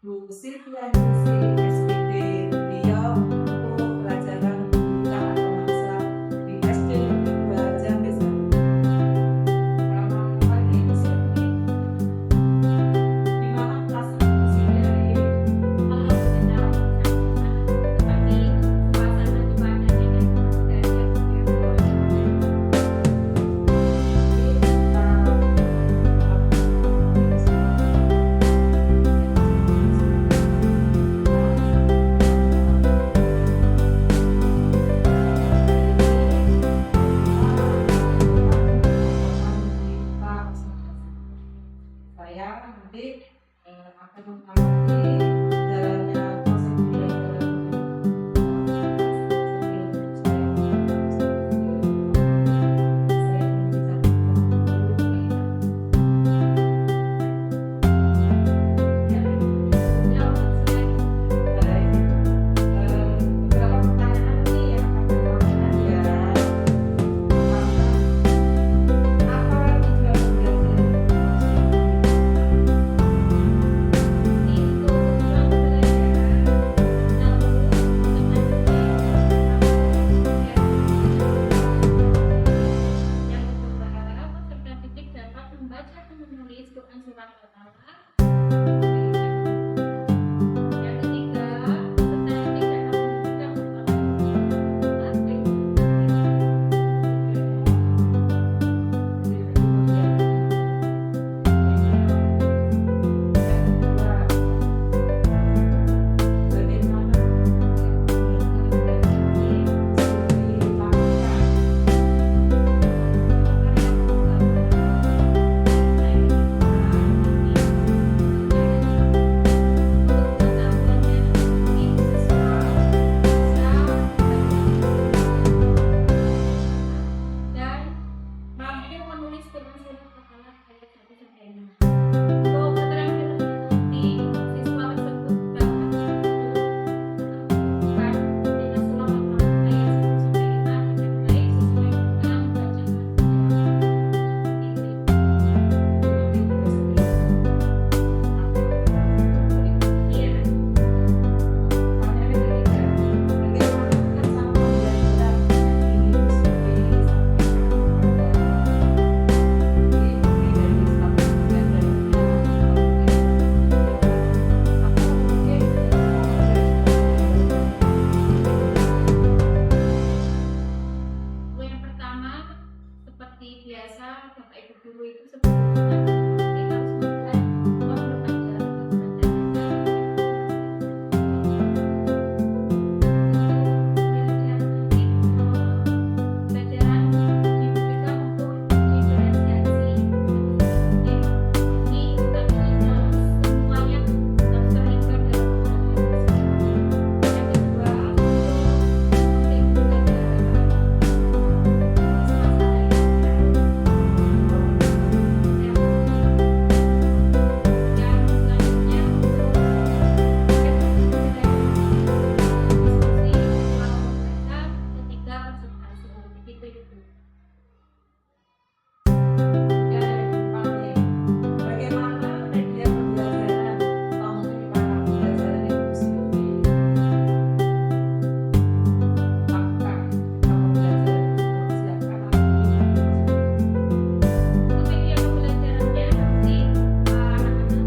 Bu Silvianingsih, SPD Riau untuk pelajaran Buka atau Mangsa di SD Negeri 2 Jambesan. Selamat pagi Bu Silvi. Gimana perasaan Bu Silvi hari ini? Alhamdulillah, seperti suasana cuacanya dan derajat yang Saya nanti akan mengamati jalannya proses belajar beberapa pertanyaan nih yang akan berkaitan ya. Apa tujuan belajar? dapat membaca dan menulis Quran surat Al-Alaq. Yang ketiga, peserta didik dapat menunjukkan dan mampu menulis Quran surat Al-Alaq ayat 1 sampai 6. Untuk keterampilan nanti siswa tersebut dapat melakukan dengan surah Al-Alaq ayat 1 sampai 5 dengan baik sesuai dengan bacaan yang pertama, seperti biasa, Bapak Ibu guru itu sebelumnya kita harus membuat jalan pelajaran dibutuhkan untuk diferensiasi. Ini artinya semuanya harus terlibat dalam pelajaran. Yang kedua, untuk pelajaran Bagaimana media pembelajaran mengenai pembelajaran Ibu Silvi? Apakah pembelajaran mempersiapkan media pembelajarannya nanti anak-anak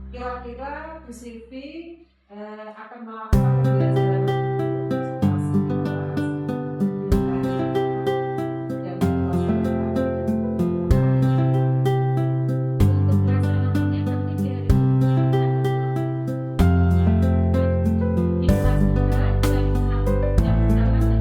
kira-kira Bu Silvi akan melakukan pembelajaran presentasi di kelas dan kelas untuk pelaksanaannya nanti di hari Jumat di kelas 2 jam 1 jam pertama pertanyaan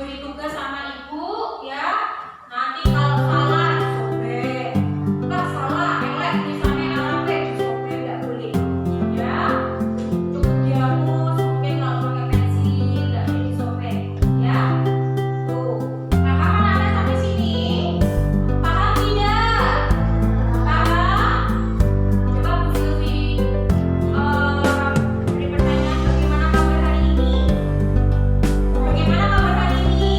diberi tugas sama ibu ya. Nanti kalau salah disobek, nggak salah elek tulisannya Arab disobek nggak boleh ya. Cukup dihapus, mungkin kalau pakai pensil nggak boleh disobek ya. Tuh, nah kapan ada sampai sini? Paham tidak? Paham? Coba Bu Sylvi beri pertanyaan, bagaimana kabar hari ini? Bagaimana kabar hari ini?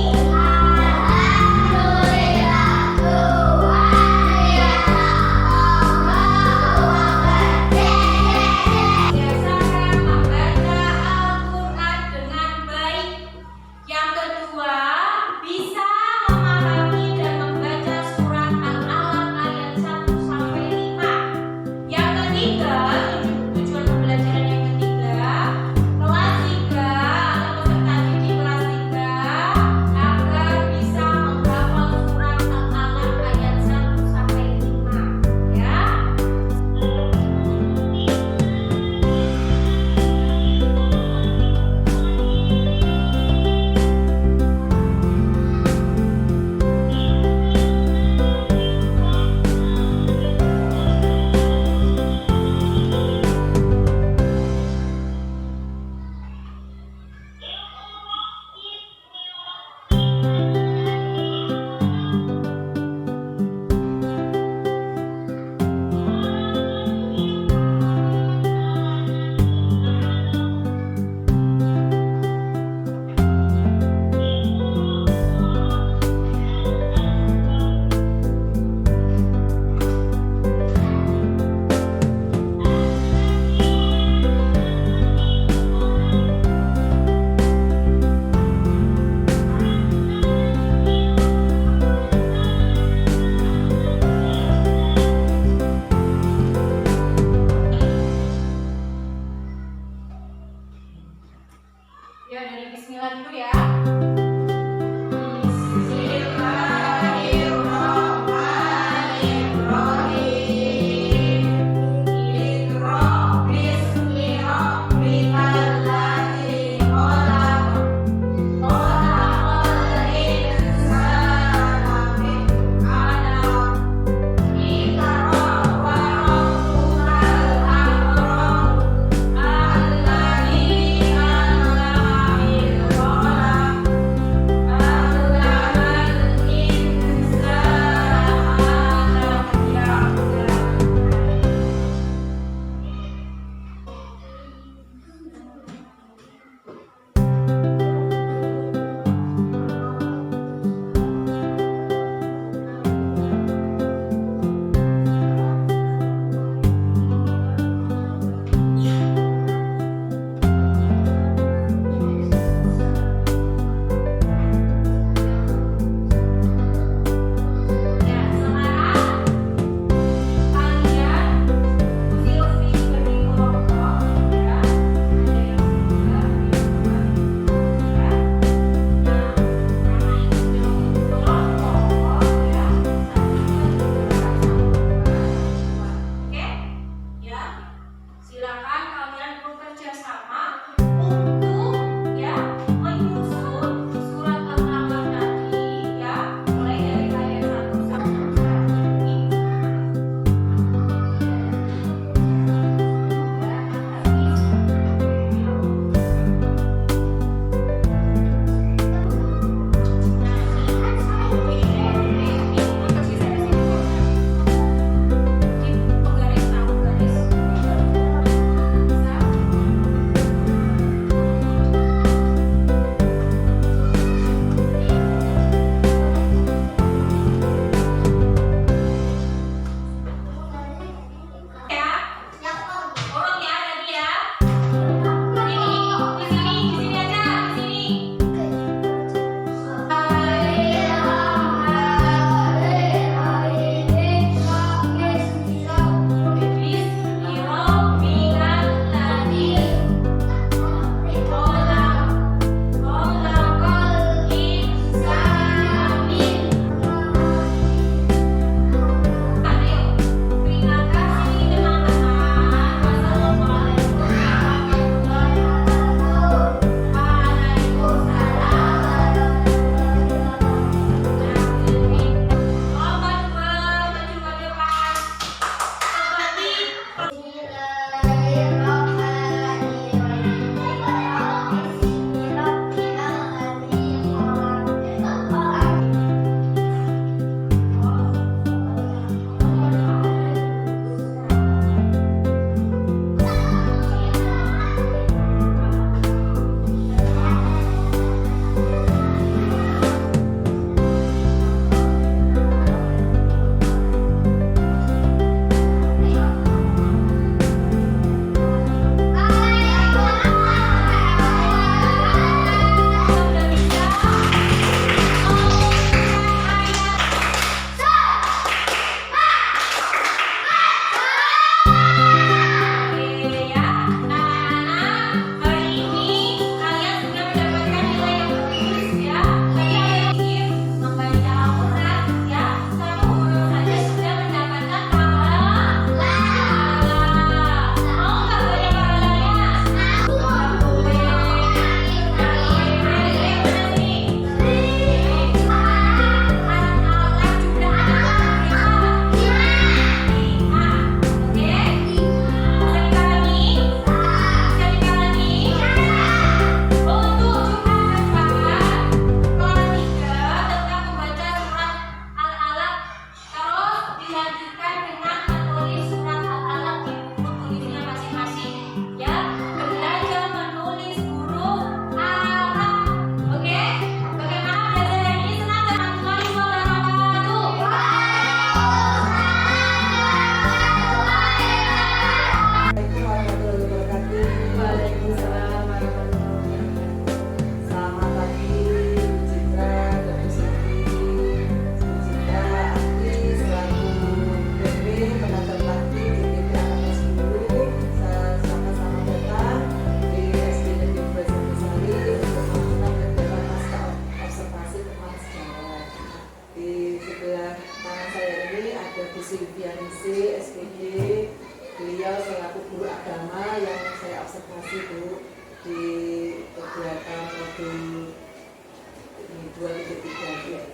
2, 3. Ya.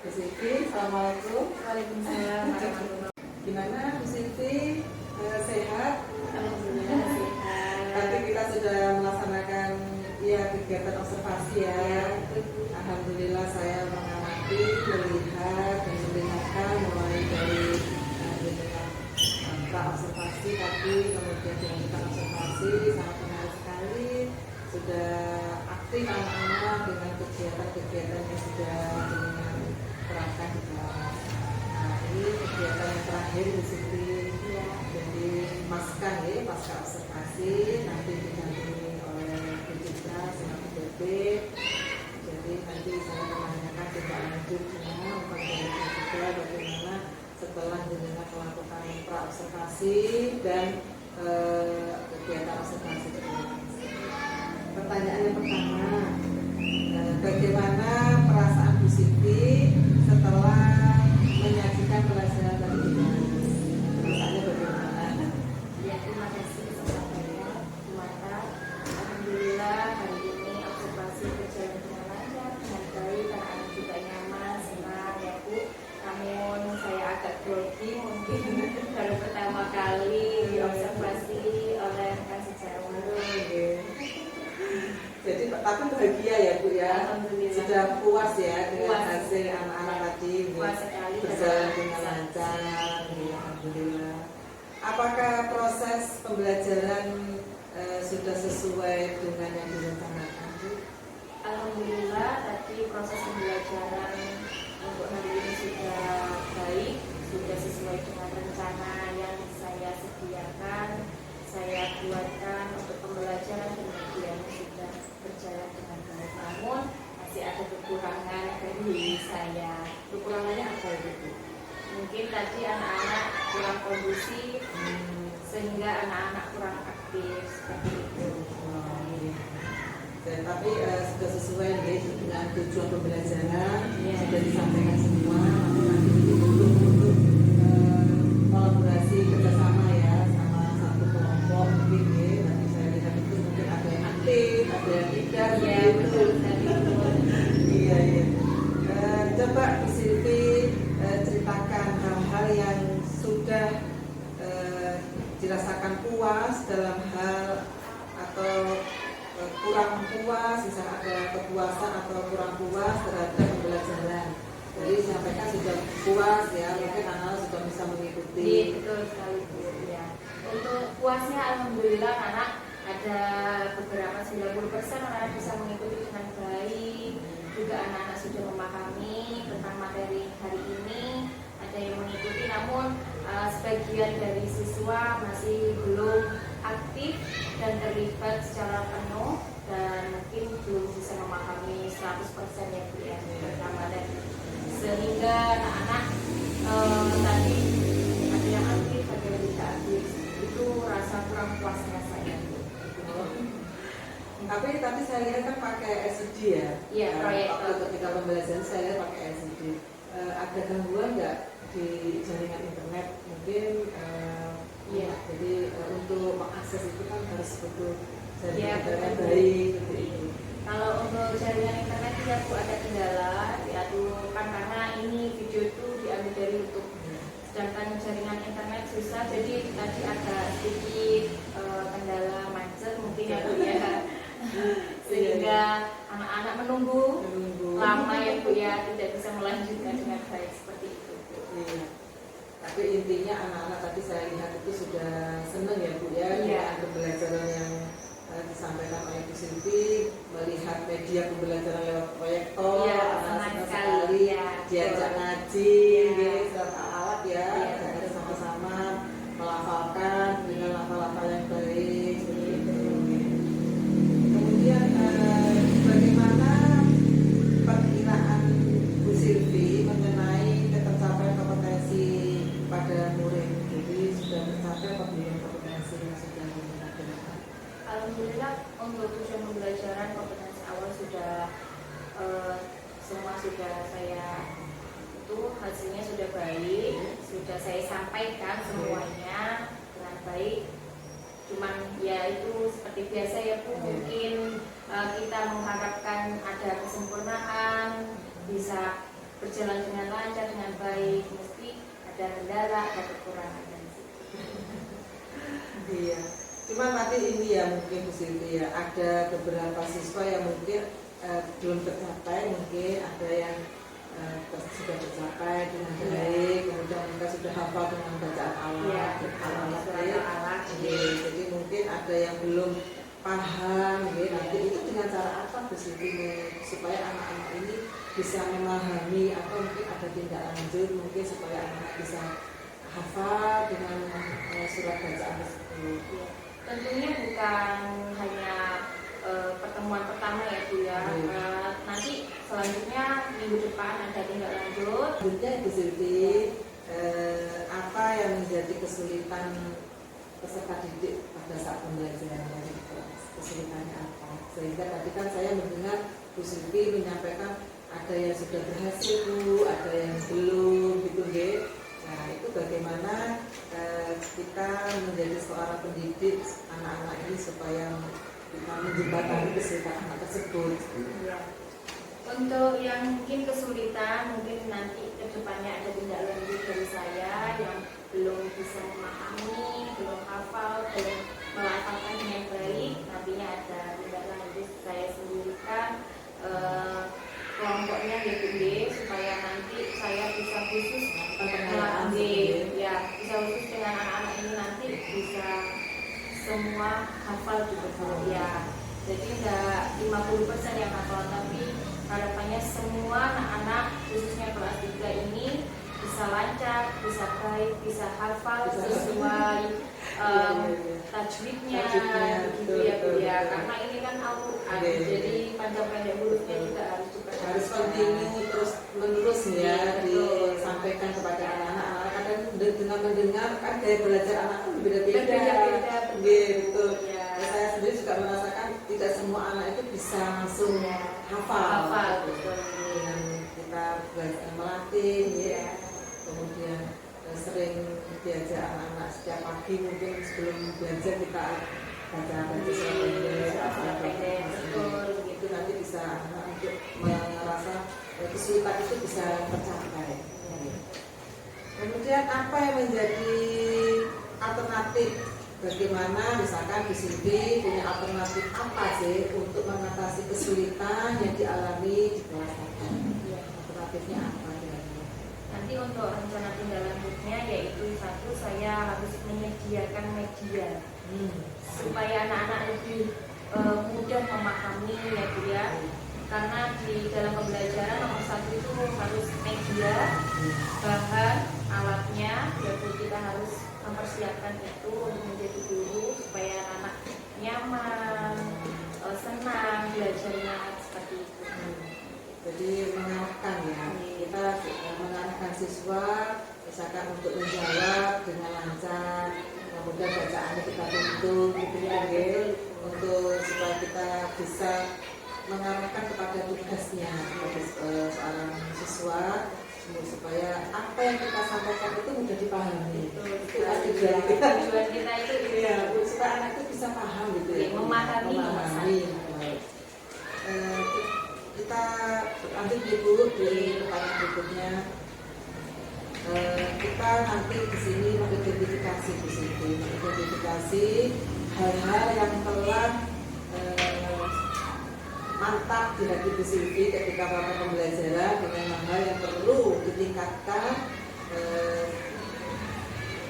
Bu Siti, assalamualaikum. Waalaikumsalam warahmatullahi. Gimana Bu Siti? Sehat? Alhamdulillah sehat. Tadi kita sudah melaksanakan ya kegiatan observasi ya. Alhamdulillah saya mengamati, melihat dan mendengarkan mulai dari observasi tadi, kemudian dilakukan observasi sangat menarik sekali. Sudah aktif anak-anak dengan kegiatan-kegiatan yang sudah diterapkan di kelas. Nah ini kegiatan yang terakhir di sini ya. Jadi pasca observasi nanti didampingi oleh Bu Citra selaku BB. Jadi nanti saya menanyakan tindak lanjutnya kepada Bu Citra bagaimana setelah dengan melakukan pra-observasi dan kegiatan observasi kedua. Pertanyaan yang pertama, bagaimana perasaan Bu Siti setelah menyajikan pelajaran tadi? Perasaannya bagaimana? Ya, terima kasih kesempatannya, Bu Mata. Alhamdulillah hari ini observasi berjalan dengan lancar, dengan baik, anak-anak juga nyaman, senang ya Bu. Namun saya agak grogi mungkin baru pertama kali diobservasi oleh rekan sejawat. Jadi tapi bahagia ya Bu ya. Alhamdulillah. Sudah puas ya dengan Puas. hasil anak-anak tadi. Puas sekali. Berjalan dengan lancar. Alhamdulillah. Apakah proses pembelajaran sudah sesuai dengan yang direncanakan Bu? Alhamdulillah tadi proses pembelajaran untuk hari ini sudah baik, sudah sesuai dengan rencana yang saya sediakan, saya buatkan untuk pembelajaran, kemudian sudah berjalan dengan baik. Namun masih ada kekurangan dari saya. Kekurangannya apa itu? Mungkin tadi anak-anak kurang kondusif, sehingga anak-anak kurang aktif seperti itu. Dan tapi sudah sesuai dengan tujuan pembelajaran, Ya. sudah disampaikan semua. Nanti untuk kolaborasi kerjasama ya sama satu kelompok mungkin ya. Nanti saya lihat itu mungkin ada yang aktif, ada yang tidak. Ya betul tadi. Iya iya. Coba Bu Siti ceritakan hal-hal yang sudah dirasakan puas dalam hal atau kurang puas, misalnya ada kepuasan atau kurang puas terhadap pembelajaran. Jadi disampaikan sudah puas ya, mungkin anak sudah bisa mengikuti. Iya, betul sekali Bu. Ya. Untuk puasnya alhamdulillah anak ada beberapa 90% anak bisa mengikuti dengan baik. Juga anak-anak sudah memahami tentang materi hari ini, ada yang mengikuti, namun sebagian dari siswa masih belum aktif dan terlibat secara penuh dan mungkin belum bisa memahami 100% ya Bu ya pertama tadi, sehingga anak-anak tadi ada yang aktif, ada yang tidak aktif, itu rasa kurang puasnya saya Bu. Tapi saya lihat kan pakai LCD ya. Iya, proyektor. Waktu ketika pembelajaran saya lihat pakai LCD. Ada gangguan nggak di jaringan internet? Mungkin Iya. Jadi untuk mengakses itu kan harus betul jaringan Iya, internet betul. baik seperti itu. Kalau untuk jaringan internet ya Bu ada kendala, yaitu kan karena ini video itu diambil dari YouTube. Sedangkan jaringan internet susah, jadi tadi ada sedikit kendala macet mungkin ya Bu ya. Sehingga anak-anak menunggu lama ya Bu ya, tidak bisa melanjutkan dengan baik seperti itu Bu. Iya. Tapi intinya anak-anak tadi saya lihat itu sudah senang ya Bu ya Iya. dengan pembelajaran yang disampaikan oleh Bu Siti, melihat media pembelajaran lewat proyektor. Iya, anak-anak senang senang sekali. Iya, diajak betul. ngaji, Iya. serta alat ya, Iya. belajar sama-sama melafalkan dengan lafal-lafal yang baik seperti itu. Kemudian bagaimana perkiraan Bu Silvi mengenai ketercapaian kompetensi pada murid? Jadi sudah tercapai apa belum kompetensi yang sudah digunakan? Alhamdulillah untuk tujuan pembelajaran kompetensi awal sudah semua sudah saya itu hasilnya sudah baik, sudah saya sampaikan semuanya dengan baik. Cuman ya itu seperti biasa ya Bu, mungkin kita mengharapkan ada kesempurnaan, bisa berjalan dengan lancar dengan baik, mesti ada kendala, ada kekurangan dan Iya. Cuma nanti ini ya mungkin Bu Silvi ya, ada beberapa siswa yang mungkin belum tercapai, mungkin ada yang sudah tercapai dengan baik, kemudian mereka sudah hafal dengan bacaan alat, jadi mungkin ada yang belum paham, nanti itu dengan cara apa Bu Silvi supaya anak-anak ini bisa memahami atau mungkin ada tindak lanjut mungkin supaya anak bisa hafal dengan surat bacaan tersebut. Tentunya bukan hanya pertemuan pertama ya Bu ya. Nanti selanjutnya minggu depan ada tindak lanjut. Selanjutnya Bu Silvi, apa yang menjadi kesulitan peserta didik pada saat pembelajaran dari kelas? Kesulitannya apa? Sehingga tadi kan saya mendengar Bu Silvi menyampaikan ada yang sudah berhasil Bu, ada yang belum gitu nggih. Nah, itu bagaimana kita menjadi seorang pendidik anak-anak ini supaya kita menjembatani kesulitan anak tersebut. Ya. Untuk yang mungkin kesulitan, mungkin nanti kedepannya ada tindak lanjut dari saya yang belum bisa memahami, belum hafal, belum melafalkan dengan baik. Nantinya ada tindak lanjut saya sendirikan kelompoknya gitu supaya nanti saya bisa khusus ya bisa khusus dengan anak-anak ini nanti bisa semua hafal gitu ya. Jadi enggak 50% yang hafal, tapi harapannya semua anak-anak khususnya kelas 3 ini bisa lancar, bisa baik, bisa hafal sesuai tajwidnya gitu ya Bu ya. Karena ini kan Al-Qur'an, jadi panjang pendek hurufnya juga harus kontinu terus menerus ya disampaikan kepada anak-anak. Kadang dengan mendengar kan gaya belajar anak kan beda-beda. Gitu. Saya sendiri juga merasakan tidak semua anak itu bisa langsung hafal. Dengan kita belajar melatih ya. Kemudian sering diajak anak-anak setiap pagi mungkin sebelum belajar kita baca surat pendek itu nanti bisa anak untuk merasa kesulitan itu bisa tercapai. Kemudian apa yang menjadi alternatif? Bagaimana misalkan di sini punya alternatif apa sih untuk mengatasi kesulitan yang dialami di kelas 1? Alternatifnya apa? Nanti untuk rencana tindak lanjutnya yaitu satu, saya harus menyediakan media supaya anak-anak lebih mudah memahami ya Bu ya. Karena di dalam pembelajaran nomor 1 itu harus media, bahan, alatnya ya Bu, kita harus mempersiapkan itu untuk menjadi guru supaya anak nyaman, senang belajarnya seperti itu. Jadi mengarahkan ya, kita mengarahkan siswa misalkan untuk menjawab dengan lancar, kemudian bacaannya kita tuntun gitu ya, untuk supaya kita bisa mengarahkan kepada tugasnya kepada seorang siswa supaya apa yang kita sampaikan itu mudah dipahami. Itu tujuan kita itu ya, supaya anak itu bisa paham gitu ya, memahami. Kita lanjut dulu di pertanyaan berikutnya. Kita nanti di sini mengidentifikasi hal-hal yang telah mantap di hati Bu Silvi ketika melakukan pembelajaran dengan hal-hal yang perlu ditingkatkan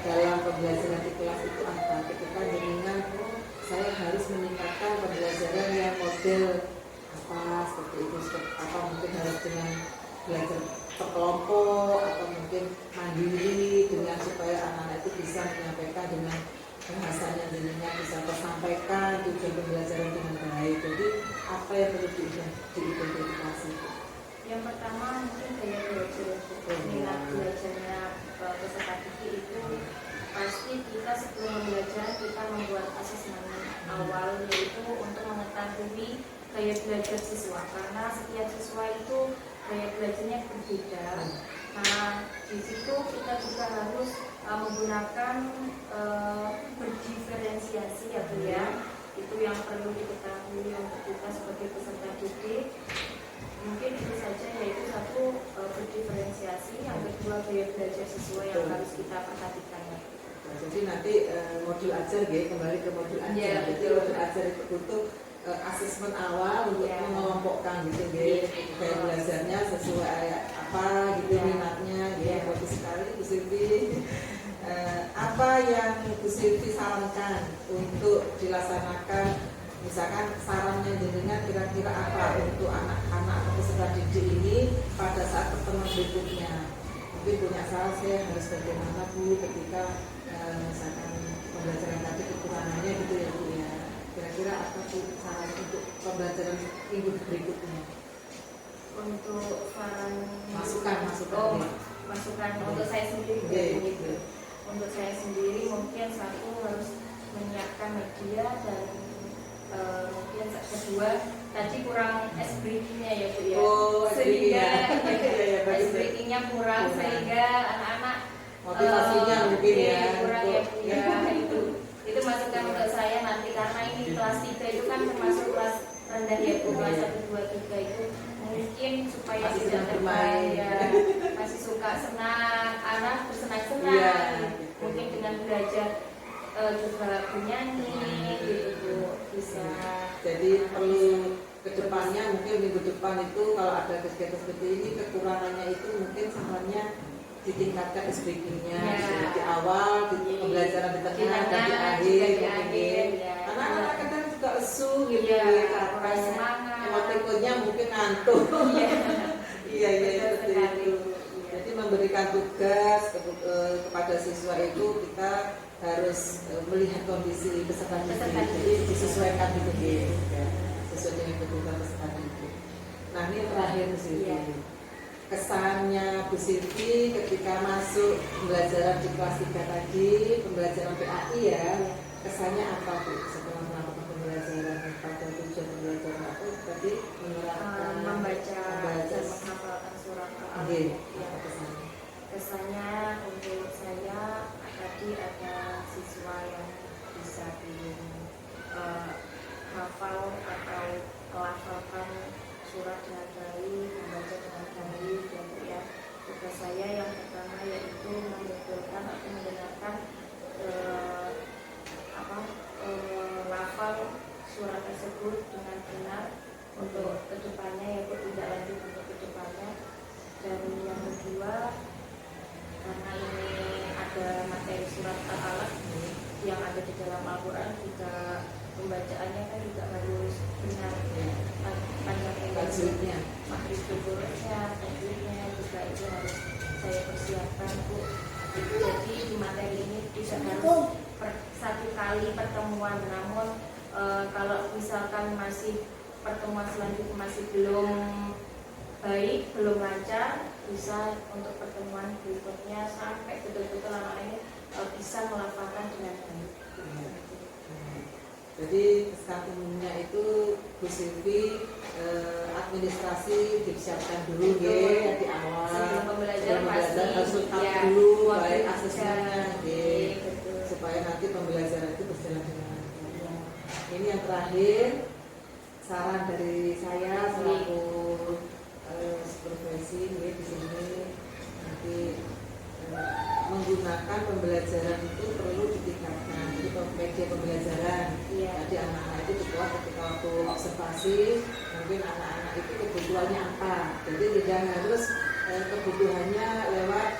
dalam pembelajaran di kelas itu apa? Ketika dengan saya harus meningkatkan pembelajaran yang model apa seperti itu, apa mungkin harus dengan belajar berkelompok atau mungkin mandiri dengan supaya anak-anak itu bisa menyampaikan dengan bahasanya dirinya bisa tersampaikan tujuan pembelajaran dengan baik. Jadi apa yang perlu diidentifikasi? Yang pertama mungkin gaya belajar, minat belajarnya peserta didik itu pasti kita sebelum belajar kita membuat asesmen awal yaitu untuk mengetahui gaya belajar siswa karena setiap siswa itu gaya belajarnya berbeda. Nah di situ kita juga harus menggunakan berdiferensiasi ya Bu ya. Itu yang perlu diketahui untuk kita sebagai peserta didik. Mungkin itu saja, yaitu satu berdiferensiasi, yang kedua gaya belajar siswa yang harus kita perhatikan. Nah, jadi nanti modul ajar kembali ke modul ajar. Ya, jadi betul. modul ajar itu butuh asesmen awal untuk Ya. mengelompokkan gitu gaya belajarnya sesuai apa gitu Ya. minatnya Ya. bagus sekali Bu Silvi. Apa yang Bu Silvi sarankan untuk dilaksanakan, misalkan sarannya jenengan kira-kira apa untuk anak-anak atau peserta didik ini pada saat pertemuan berikutnya? Mungkin punya saran, saya harus bagaimana Bu ketika misalkan pembelajaran tadi kekurangannya gitu ya Bu ya. Kira-kira apa tuh saran untuk pembelajaran minggu berikutnya? Untuk saran Masukan. Masukan untuk saya sendiri begitu. Untuk saya sendiri mungkin satu harus menyiapkan media, dan mungkin kedua tadi kurang ice breaking-nya ya Bu ya. Sehingga ice breaking-nya kurang sehingga anak-anak Motivasinya mungkin ya kurang ya untuk Bu ya. Itu masukan untuk saya nanti, karena ini kelas 3 itu kan termasuk kelas rendah ya Bu, kelas 1, 2, 3 itu mungkin supaya masih tidak bermain. ya, masih suka senang, anak bersenang-senang Iya. mungkin dengan belajar juga bernyanyi gitu Bu, bisa. Jadi perlu kedepannya mungkin minggu depan itu kalau ada kegiatan seperti ini kekurangannya itu mungkin sarannya ditingkatkan speakingnya Ya. di awal, di pembelajaran di tengah dan di akhir, juga di mungkin. akhir ya. Karena anak-anak kadang juga lesu gitu Iya, ya, kurang semangat. emotikonnya mungkin ngantuk. Iya. Iya Betul seperti sekali. itu. Iya. Jadi memberikan tugas kepada siswa itu kita harus melihat kondisi peserta didik, jadi disesuaikan gitu ya, sesuai dengan kebutuhan peserta didik. Nah ini yang terakhir Bu Silvi. Iya. Kesannya Bu Silvi ketika masuk pembelajaran di kelas 3 tadi, pembelajaran PAI ya, kesannya apa Bu setelah melakukan pembelajaran pada tujuan pembelajaran apa tadi menerapkan Membaca dan menghafalkan surat Al-Alaq. Oke, Ya. apa kesannya? Kesannya untuk saya tadi ada siswa yang bisa hafal atau melafalkan surat dengan baik, membaca dengan baik, dan ya tugas saya yang pertama yaitu membetulkan atau mendengarkan lafal surat tersebut dengan benar untuk kedepannya, yaitu tidak lanjut untuk kedepannya. Dan yang kedua, karena ini ada materi surat Al-Alaq yang ada di dalam Al-Quran, juga pembacaannya kan juga harus benar, panjang Tajwidnya. makhrij hurufnya, tajwidnya juga itu harus saya persiapkan Bu. Jadi di materi ini tidak harus satu kali pertemuan, namun kalau misalkan masih pertemuan selanjutnya masih belum baik, belum lancar, bisa untuk pertemuan berikutnya sampai betul-betul anak ini bisa melafalkan dengan baik. Jadi kesan umumnya itu Bu Silvi administrasi disiapkan dulu ya di awal. Sebelum pembelajaran pasti harus lengkap ya, dulu buat baik belajar. asesmennya Betul. supaya nanti pembelajaran itu berjalan dengan lancar. Ini yang terakhir saran dari saya selaku supervisi di sini nanti menggunakan pembelajaran itu perlu ditingkatkan. Jadi media pembelajaran. Iya. Jadi anak-anak itu dibuat ketika waktu observasi mungkin anak-anak itu kebutuhannya apa. Jadi tidak harus kebutuhannya lewat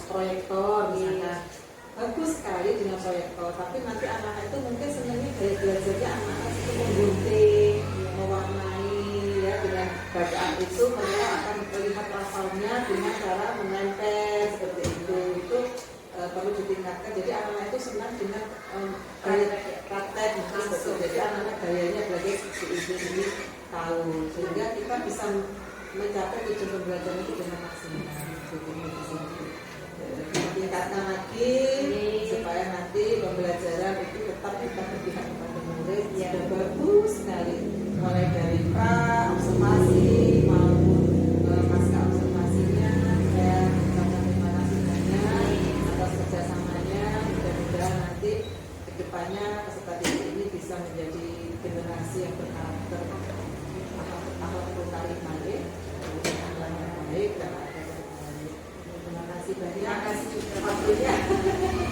proyektor misalkan. Bagus sekali dengan proyektor, tapi nanti anak-anak itu mungkin senangnya gaya belajarnya anak-anak itu menggunting, mewarnai ya, dengan bacaan itu mereka akan melihat lafalnya dengan cara menempel seperti itu. Itu perlu ditingkatkan. Jadi anak-anak itu senang dengan gaya praktek langsung. Jadi anak-anak gayanya belajar seperti ini tahu, sehingga kita bisa mencapai tujuan pembelajaran itu dengan maksimal. Tingkatkan lagi supaya nanti pembelajaran itu tetap kita berpihak kepada murid. Sudah bagus sekali, mulai dari pra observasi maupun pasca observasinya. Saya ucapkan terima kasih banyak atas kerjasamanya. Mudah-mudahan nanti kedepannya peserta didik ini bisa bisa menjadi generasi yang berkarakter akhlakul karimah, kemudian akhlak yang baik dan akhlak yang baik. Terima kasih banyak. Terima kasih juga. Waktunya.